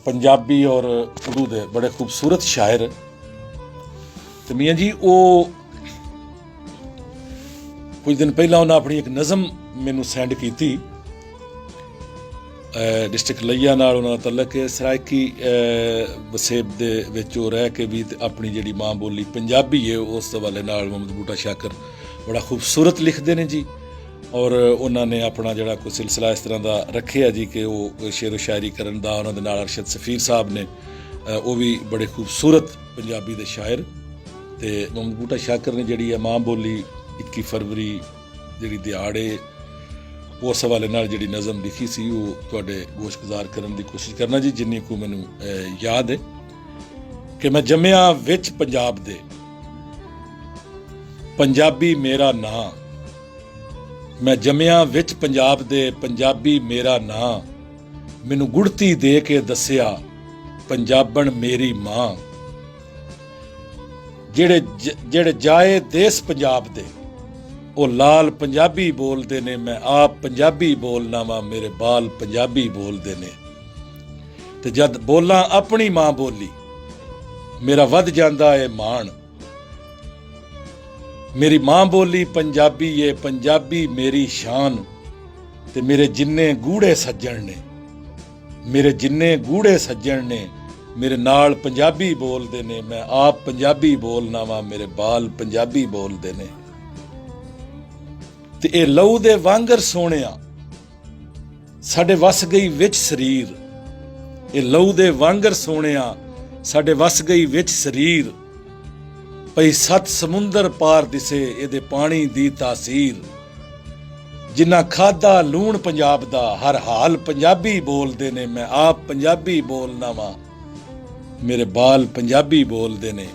पंजाबी और उर्दू के बड़े खूबसूरत शायर। तो मियाँ जी वो कुछ दिन पहला उन्हें अपनी एक नज़म मैनू सेंड की थी। डिस्ट्रिक्ट लइया नाल उन्हां दा तलक है। सरायकी वसेब दे विच रह के भी अपनी जिहड़ी माँ बोली पंजाबी है उस हवाले नाल मोहम्मद बूटा शाकर बड़ा खूबसूरत लिखते हैं जी। और उन्होंने अपना जिहड़ा कोई सिलसिला इस तरह का रखे जी कि वो शेर शायरी करन दा उन्हां दे नाल अरशद सफ़ीर साहब ने वो भी बड़े खूबसूरत पंजाबी दे शायर। ते मोहम्मद बूटा शाकर ने जिहड़ी है माँ बोली 21 फरवरी जिहड़ी दिहाड़े उस हवाले नाल जिहड़ी नज़म लिखी सी वो तुहाडे गोशगुजार करन दी कोशिश करना जी जिन्नी को मैनू याद है कि मैं जम्मिया विच पंजाब दे पंजाबी मेरा नां। मैं जम्मिया विच पंजाब दे पंजाबी मेरा नां। मैनू गुड़ती दे के दस्सिया पंजाबन मेरी मां। जेड़े जाए देस पंजाब दे वो लाल पंजाबी बोलते ने। मैं आप पंजाबी बोलना वा मेरे बाल पंजाबी बोलते ने। ते जद बोला अपनी मां बोली मेरा वध जांदा है मान। मेरी मां बोली पंजाबी है पंजाबी मेरी शान। ते मेरे जिन्ने गूढ़े सज्जन ने मेरे जिन्ने गूढ़े सज्जन ने मेरे नाल पंजाबी बोलते ने। मैं आप पंजाबी बोलना वा मेरे बाल पंजाबी बोलते ने। ते ए लहू दे वांगर सोहणिया साडे वस गई विच शरीर। ए लहू दे वांगर सोहणिया साडे वस गई विच शरीर। पई 7 समुंदर पार दिसे एदे पानी दी तासीर। जिन्ना खादा लूण पंजाब दा हर हाल पंजाबी बोलदे ने। मैं आप पंजाबी बोलना वा मेरे बाल पंजाबी बोलदे ने।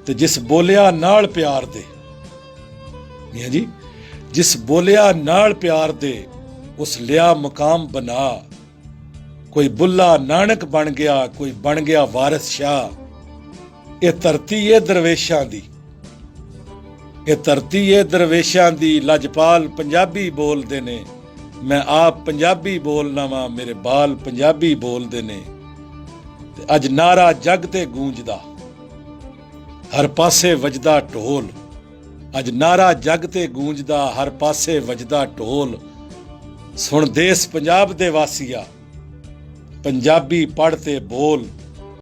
ते जिस बोलिया नाल प्यार दे मियां जी जिस बोलिया नाल प्यार दे उस लिया मुकाम बना। कोई बुल्ला नानक बन गया कोई बन गया वारिस शाह। ये धरती है दरवेशां दी ये धरती है दरवेशां दी। लजपाल पंजाबी बोलदे ने। मैं आप पंजाबी बोलना वा मेरे बाल पंजाबी बोलदे ने। अज नारा जग ते गूंजदा हर पासे वजदा ढोल। अज नारा जग ते गूंजदा हर पासे वजदा ढोल। सुन देस पंजाब दे वासिया पंजाबी पढ़ते बोल।